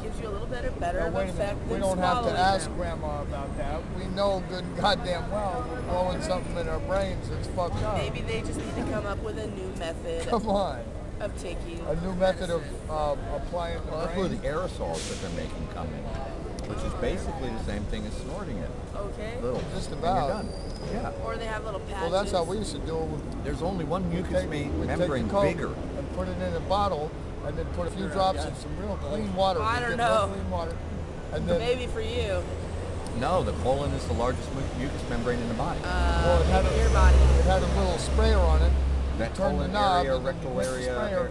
gives you a little bit better Now, of wait a minute. effect We than don't have to swallowing ask them. grandma about that. We know good and goddamn well we're blowing something in our brains that's fucked up. Maybe they just need to come up with a new method Come on. of taking A new method of medicine. applying the Well, that's where brain. the aerosols that they're making come in, which is basically the same thing as snorting it. Okay. Little. Just and about. you're done. Yeah. Or they have little patches. Well, that's how we used to do it. With, There's only one mucus membrane Coke bigger. and put it in a bottle, and then put a few drops in some real clean water. I We don't get know. real clean water, and then Maybe for you. No, the colon is the largest mucus membrane in the body. well, it had Maybe a, your body. it had a little sprayer on it. that turn the colon knob area, and then you rectal hit the area. sprayer.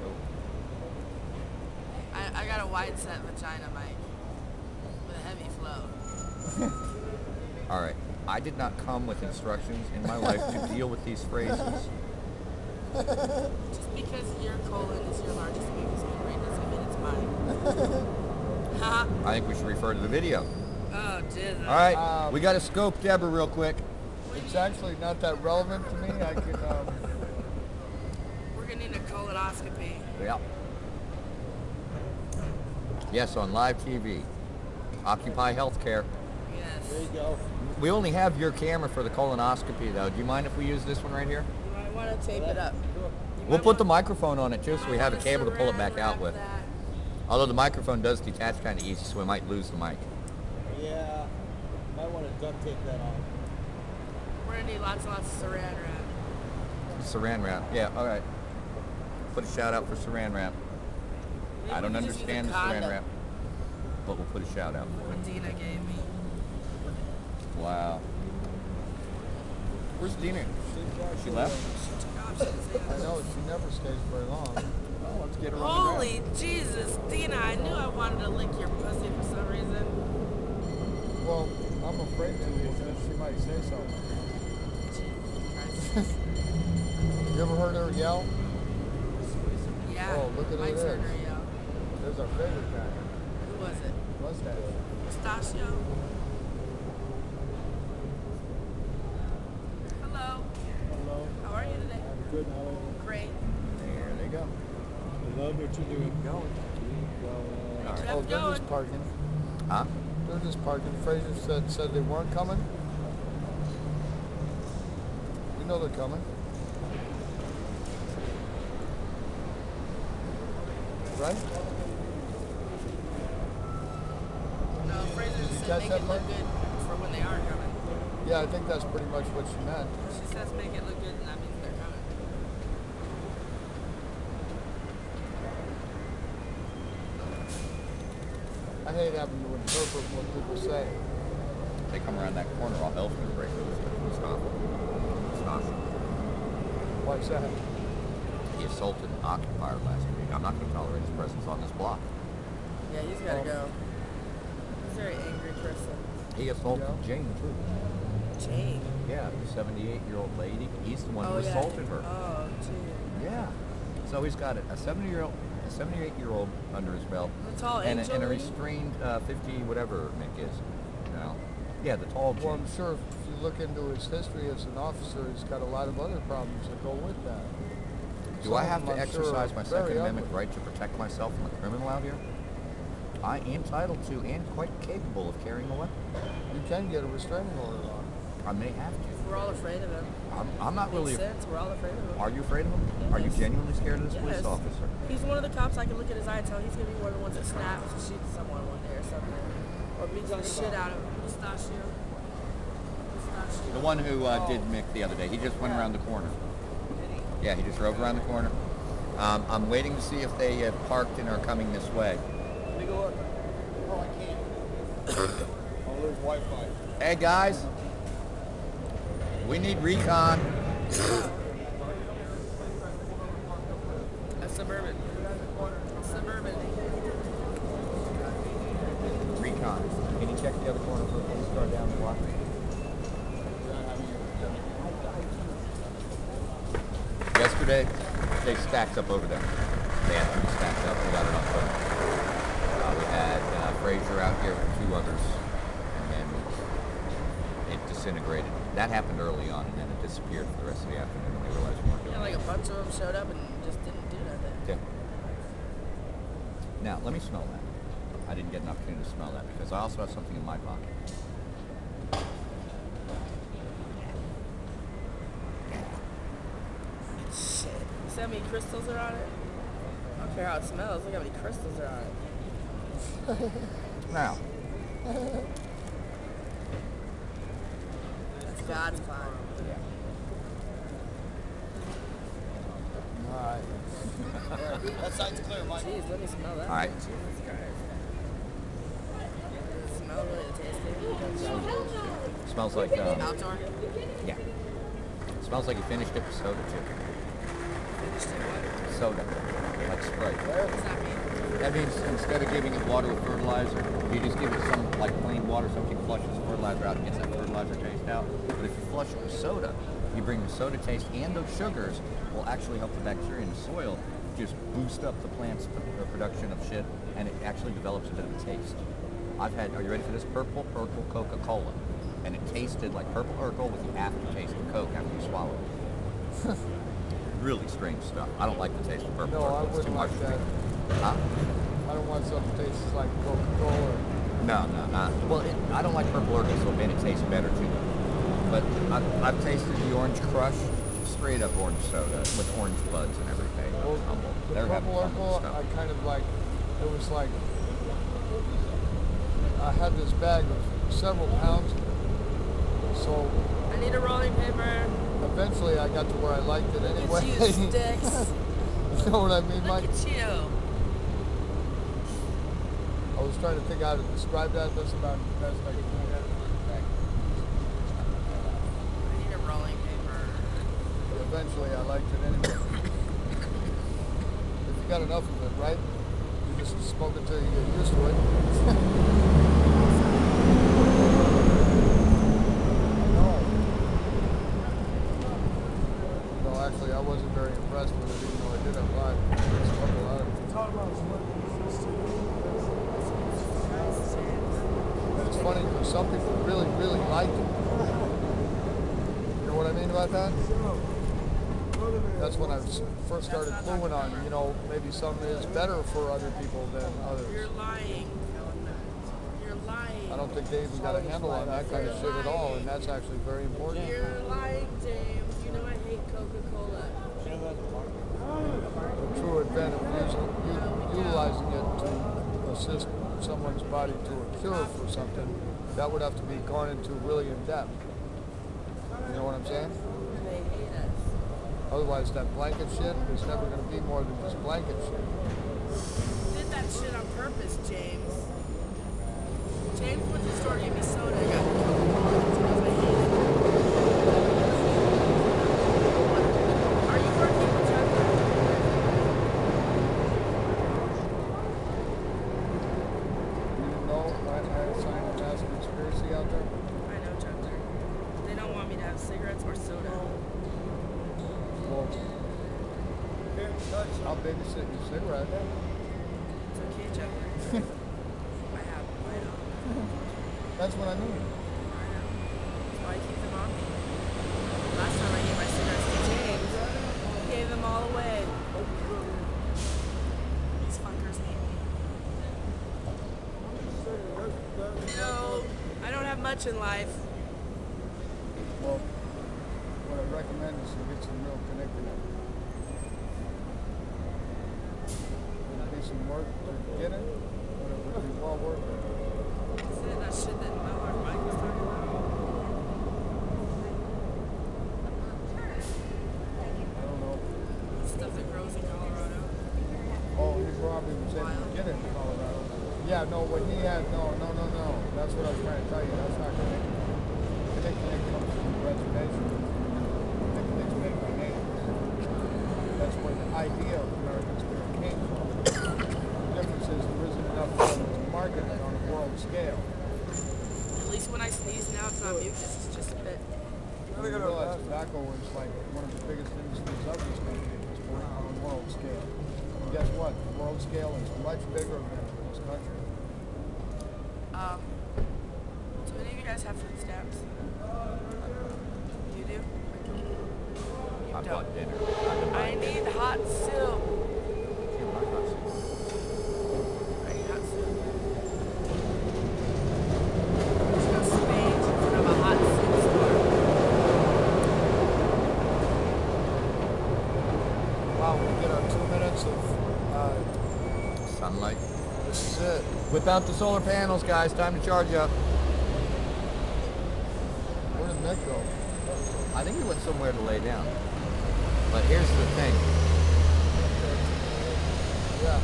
I got a wide set vagina, Mike. With a heavy flow. All right. I did not come with instructions in my life to deal with these phrases. Just because your colon is your largest mucus membrane doesn't mean it's mine. Ha! I think we should refer to the video. Oh, Jesus. All right. We got to scope Deborah real quick. It's actually not that relevant to me. I can. We're gonna need a colonoscopy. Yeah. Yes, on live TV. Occupy Healthcare. Yes. There you go. We only have your camera for the colonoscopy, though. Do you mind if we use this one right here? You might want to tape it up. We'll put the microphone on it, too, so we have a cable to pull it back out with. That. Although the microphone does detach kind of easy, so we might lose the mic. Yeah. Might want to duct tape that on. We're gonna need lots and lots of saran wrap. Saran wrap. Yeah, all right. Put a shout out for saran wrap. Maybe I don't we could just use a understand the saran condom. wrap, but we'll put a shout out. What Dina gave me. Wow. Where's Dina? She left? I know she never stays very long. Well, let's get her on the Holy Jesus, Dina! I knew I wanted to lick your pussy for some reason. Well, I'm afraid to because she might say something. You ever heard her yell? Yeah. Oh, look at her Mike's there. heard her yell. There's our favorite guy. Who was it? Mustache. Pistachio. Hello. Hello. How are you today? I'm good. How are you? Great. There they go. I love what you're doing. Going. Keep going. All right. Kept Oh, they're going. just parking. Huh? They're just parking. Fraser said they weren't coming. You know they're coming. Right? No, Fraser Did you just catch said make that it part? look good for when they are coming. Yeah, I think that's pretty much what she meant. She says make it look good, and that means they're coming. I hate having to interpret what people say. They come around that corner, all hell's gonna break loose. Stop. Stop. Why is that? He assaulted an occupier last week. I'm not gonna tolerate his presence on this block. Yeah, he's gotta go. He's a very angry person. He assaulted Yeah. Jane, too. Jane. Yeah, the 78-year-old lady. He's the one Oh, who yeah. assaulted her. Oh, gee. Yeah. So he's got a 78-year-old under his belt, The tall and angel a lady? restrained 50 whatever Mick is. You know? Yeah, the tall Well, Jane. I'm sure if you look into his history as an officer, he's got a lot of other problems that go with that. Do I Some have of to them, I'm sure, exercise are my very Second Amendment ugly. right to protect myself from a criminal out here? I am entitled to and quite capable of carrying a weapon. You can get a restraining order on. I may have to. We're all afraid of him. I'm not really. Makes sense. We're all afraid of him. Are you afraid of him? Are you Yes. genuinely scared of this police Yes. officer? He's one of the cops I can look at his eye and tell he's gonna be one of the ones that snaps and shoots someone one day or something. Or beats the shit out of him. Pistachio. The one who did Mick the other day. He just went around the corner. Yeah, he just drove around the corner. I'm waiting to see if they have parked and are coming this way. Take a look. Oh, I can't. Oh, there's Wi-Fi. Hey guys, we need recon. A suburban. Suburban. Recon. Can you check the other corner for a police car down the block? Yesterday, they stacked up over there. They had to be stacked up. We got it on foot. We had Frazier out here with 2 others, and then it disintegrated. That happened early on, and then it disappeared for the rest of the afternoon when they realized we weren't doing Yeah, like a it. bunch of them showed up and just didn't do nothing. Yeah. Now, let me smell that. I didn't get an opportunity to smell that because I also have something in my pocket. Shit. See how many crystals are on it? I don't care how it smells. Look how many crystals are on it. Now, That's God's cloud. yeah. All right. That side's clear, Mike. Jeez, let me smell that. All right. Jesus Christ. Does it smell really tasty? Smells like, Outdoor? yeah. Smells like you finished it with soda too. Finished it what? Soda, like Sprite. What does that mean? That means instead of giving it water with fertilizer, you just give it some like plain water, something flushes the fertilizer out and gets that fertilizer taste out. But if you flush it with soda, you bring the soda taste and those sugars will actually help the bacteria in the soil just boost up the plant's production of shit, and it actually develops a bit of a taste. I've had, are you ready for this? Purple Coca-Cola. And it tasted like purple Urkel with the aftertaste of Coke after you swallow it. Really strange stuff. I don't like the taste of purple No, I Urkel. It's too wouldn't much like for me. that. Huh? I don't want something that tastes like Coca-Cola. No. Well, I don't like purple Urkel, so it tastes better too. But I've tasted the Orange Crush, straight up orange soda with orange buds and everything. Well, Humble. the They're having purple fun with Urkel, stuff. I kind of like, it was like, I had this bag of several pounds, so I need a rolling paper. eventually I got to where I liked it anyway. Look at you, Sticks. You know what I mean, Mike? Look at you. I was trying to think how to describe that. That's about the best I could do. I need a rolling paper. But eventually I liked it anyway. If you got enough of it, right? You just smoke it till you get used to it. No, actually I wasn't very impressed with it, even though I did have live. Smoked a lot of it. And it's funny because some people really, really liked it. You know what I mean about that? That's when I first started cluing on, you know, maybe something is better for other people than others. You're lying. You're lying. I don't think they even got a handle on that kind of shit at all, and that's actually very important. You're lying, James. You know I hate Coca-Cola. The true advantage of utilizing it to assist someone's body to a cure for something, that would have to be gone into really in depth. You know what I'm saying? And they hate us. Otherwise, that blanket shit is never going to be more than just blanket shit. Did that shit on purpose, James. James went to the store, gave me soda, I got Coca-Cola because I hate it. Are you working with Chuck? You know, I signed a mass conspiracy out there. I know, Chuck. They don't want me to have cigarettes or soda. Well, I'll babysit your cigarette. It's okay, Chuck. I have mine on. That's what I mean. I know. That's why I keep them on me. Last time I gave my cigarettes to James, he gave them all away. These fuckers hate me. No, I don't have much in life. Well, what I recommend is you get some real connected. It'll be some work to get it, but it would be well worth it. Isn't it that shit that our Mike was talking about? I don't know. was able to get it in Colorado. Yeah, no, what he had, no. That's what I was trying to tell you. That's not correct. Picnic comes from the reservation. Picnics made by natives. That's where the idea of American spirit came from. The difference is there isn't enough of it to market it on a world scale. At least when I sneeze now, it's not mucus, it's just a bit. You realize tobacco is like one of the biggest industries of this country at this point on a world scale. And guess what? The world scale is much bigger than this country. Do any of you guys have food stamps? You do? You I don't. bought dinner. I need hot soup. I need hot soup. There's no stage in front of a hot soup store. Wow, we get our 2 minutes of Sunlight. this is it. Whip out the solar panels, guys. Time to charge up. Where did Nick go? I think he went somewhere to lay down. But here's the thing. Yeah,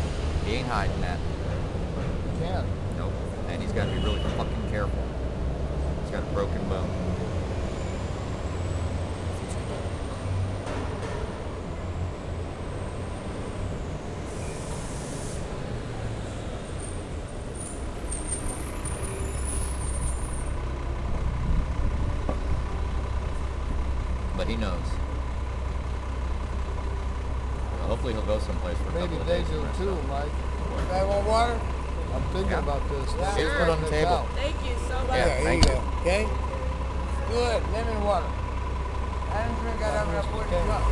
He ain't hiding that. you can. Nope. And he's got to be really fucking careful. He's got a broken bone. But he knows. Well, hopefully he'll go someplace for a Maybe couple of they days. do and rest too, up. Mike. Guy want water? I'm thinking Yeah. about this. Yeah, Let's put it on the this table. out. Thank you so much. Yeah, thank you. Okay? Good. Lemon water. I don't drink out of a Mr. 40 King. cup.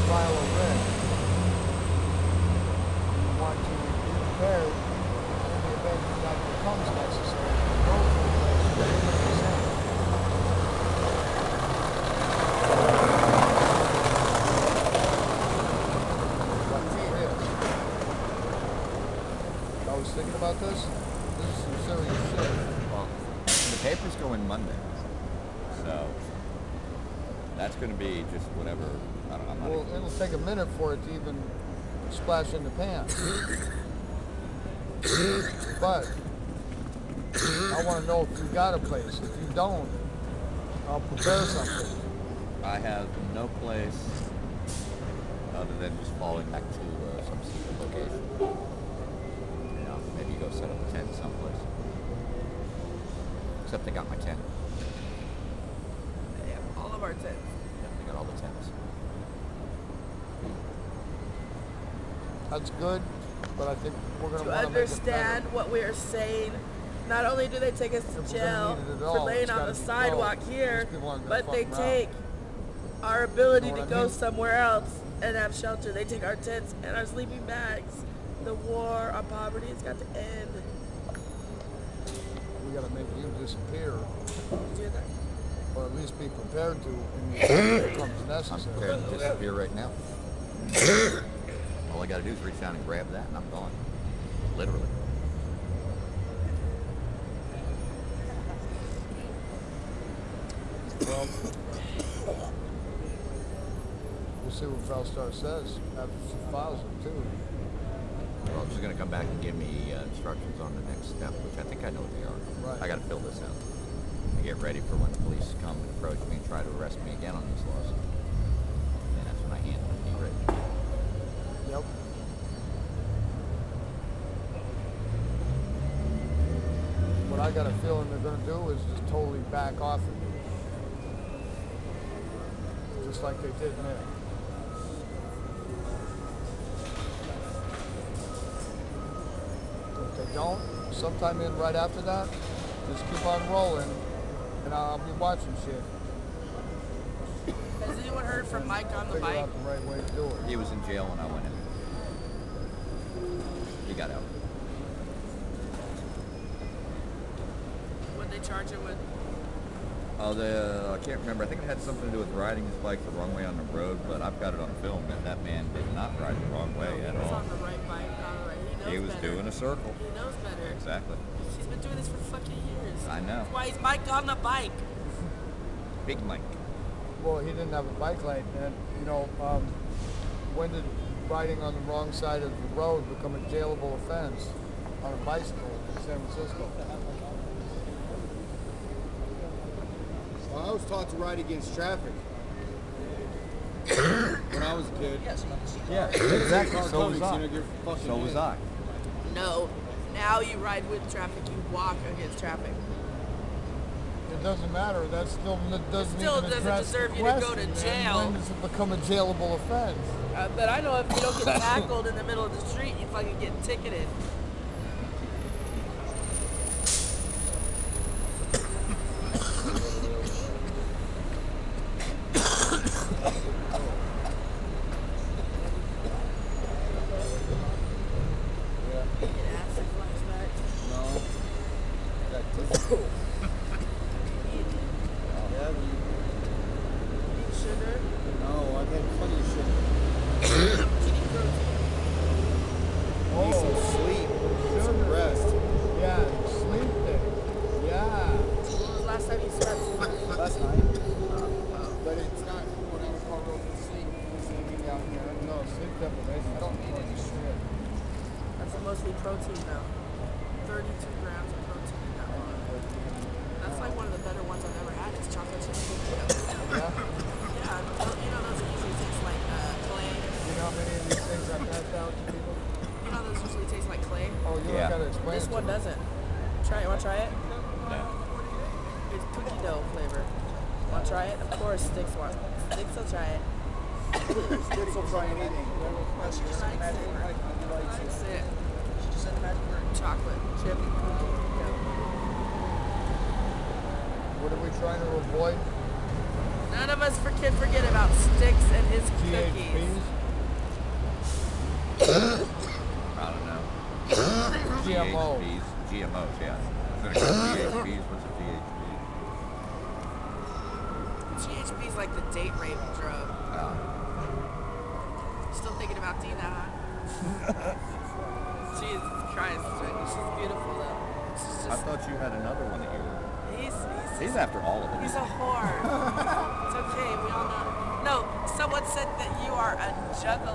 File a red. You want to be prepared in the event that becomes necessary to go to a place where you're going to be safe. Like this. I was thinking about this. This is some serious shit. Well, the papers go in Monday. So that's going to be just whatever. I don't know. I'm not Well, it'll take a minute for it to even splash in the pan. But I want to know if you got a place. If you don't, I'll prepare something. I have no place other than just falling back to some secret location. You know, maybe go set up a tent someplace. Except they got my tent. They have all of our tents. Yeah, they got all the tents. That's good, but I think we're going To to want to make it understand better. what we are saying, not only do they take us If to we're jail gonna need it at for all, laying it's on gotta the be sidewalk closed. here, These people aren't gonna but they fuck around. take our ability You know to what I go mean? somewhere else and have shelter. They take our tents and our sleeping bags. The war on poverty has got to end. We got to make you disappear, Did you hear that? or at least be prepared to in the event it becomes I'm necessary. prepared to disappear right now. All I got to do is reach down and grab that, and I'm gone. Literally. Well, we'll see what Valstar says after she files it too. Well, she's going to come back and give me instructions on the next step, which I think I know what they are. Right. I got to fill this out. I get ready for when the police come and approach me and try to arrest me again on these laws. And that's when I hand them the written. Yep. What I got a feeling they're going to do is just totally back off of you. Just like they did there. If they don't, sometime in right after that, just keep on rolling, and I'll be watching shit. Has anyone heard from Mike on the Figure bike? out the right way to do it. He was in jail when I went in. He got out. What'd they charge him with? Oh, I can't remember. I think it had something to do with riding his bike the wrong way on the road, but I've got it on film that that man did not ride the wrong way at He was all. on the right bike, on the right. He knows He was better. doing a circle. He knows better. Exactly. She's been doing this for fucking years. I know. That's why he's Mike on the bike. Big Mike. Well, he didn't have a bike light, and you know, when did riding on the wrong side of the road become a jailable offense on a bicycle in San Francisco? Well, I was taught to ride against traffic when I was a kid. Yeah, exactly. Car So comes, was I. you know, you're fucking So was in. I. No. Now you ride with traffic, you walk against traffic. It doesn't matter. That still doesn't still even doesn't address deserve the you to go question, to man. jail. When does it become a jailable offense? But I know if you don't get tackled in the middle of the street, you fucking get ticketed. Mostly protein though. 32 grams of protein in that one. That's like one of the better ones I've ever had. It's chocolate chip cookie dough. Yeah? Yeah, you know those usually taste like clay. You know how many of these things I've passed out to people? You know those usually taste like clay? Oh, you don't gotta explain This it to one me. doesn't. Try it. Want to try it? No. It's cookie dough flavor. Want to try it? Of course, Sticks wants. Sticks will try it. Sticks will try anything. She just likes it. Likes it. Chocolate chip cookie dough. What are we trying to avoid? None of us can forget about Sticks and his cookies. I don't know. GMO. GMOs, yeah. I'm gonna go GHBs. What's a GHB? GHB is like the date rape drug. Still thinking about Dina, huh? Jesus Christ, she's beautiful though. She's I thought you had another one that you were. He's after all of them. He's a whore. It's okay, we all know. No, someone said that you are a juggalo.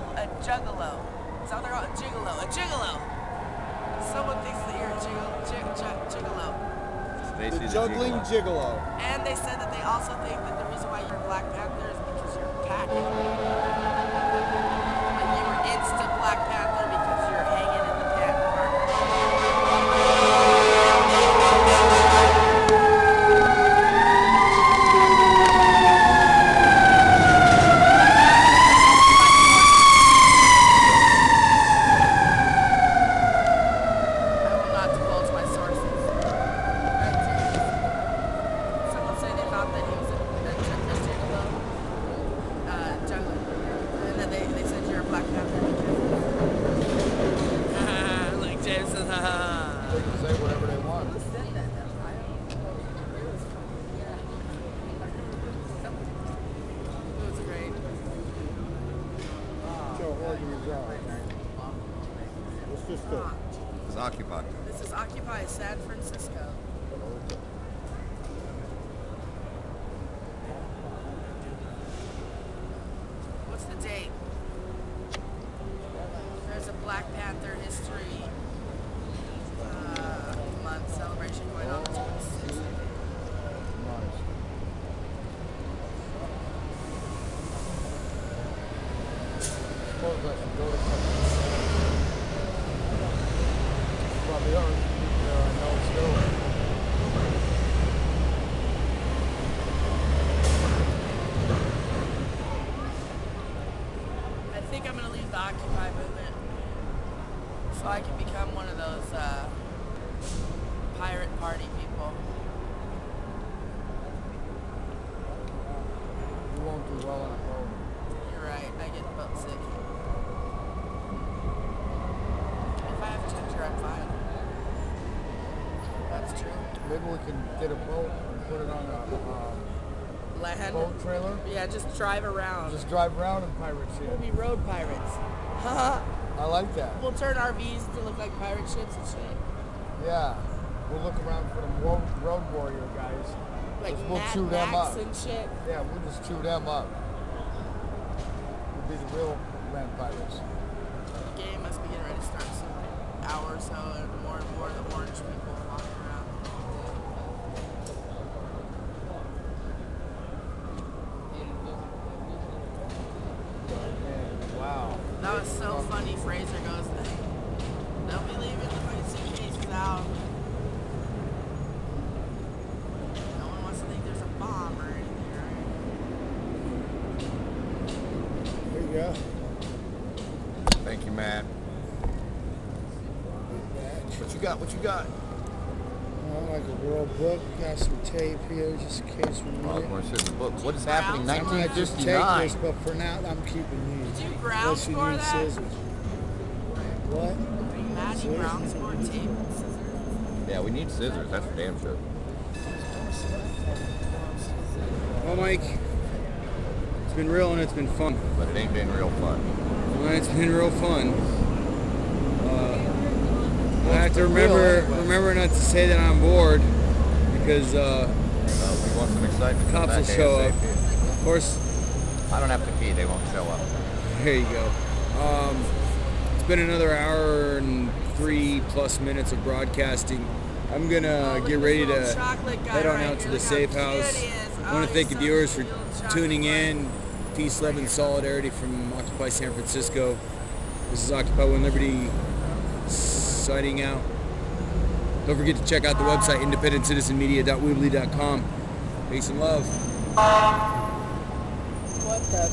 Is that what they're called? A gigolo. Someone thinks that you're a gigolo. The juggling gigolo. And they said that they also think that the reason why you're a Black Panther is because you're packing. Like you were insta Black Panther because you're hanging in the pant part. It's Occupy. This is Occupy San Francisco. What's the date? There's a Black Panther history month celebration going on the 26th. I think I'm going to leave the Occupy movement so I can become one of those pirate party people. You won't do well on a boat. You're right, I get boat sick. If I have ginger, I'm fine. That's true. Maybe we can get a boat and put it on a Land? boat trailer. Yeah, just drive around. Just drive around in pirate shit. We'll be road pirates. I like that. We'll turn RVs to look like pirate ships and shit. Yeah. We'll look around for the road warrior guys. Like we'll Mad chew them Max up. and shit. Yeah, we'll just chew them up. We'll be the real pirates. The game must be getting ready to start soon. An hour or so, and more of the orange people walking around. Wow. That was so funny. Fraser goes, they'll be leaving the fucking suitcases out. No one wants to think there's a bomb or anything, right? There you go. Thank you, Matt. What you got? What you got? Like a world book. Got some tape here just in case we Oh, need it. going to see the book. What is happening? I might just take 1959. this, but for now, I'm keeping these. Did you ground Unless you score need that? scissors. What? Maddie ground score tape and scissors. Yeah, we need scissors. That's for damn sure. Well, Mike, it's been real and it's been fun. But it ain't been real fun. Well, it's been real fun. I have to remember not to say that I'm bored because We want some excitement. cops Back will show up. ASAP. Of course, I don't have to pee. They won't show up. there you go. It's been another hour and 3+ minutes of broadcasting. I'm gonna get ready to head on out to the safe house. I want to thank the viewers for tuning in. Peace, love, and solidarity from Occupy San Francisco. This is Occupy One Liberty signing out. Don't forget to check out the website independencitizenmedia.weebly.com. Peace and love. What the?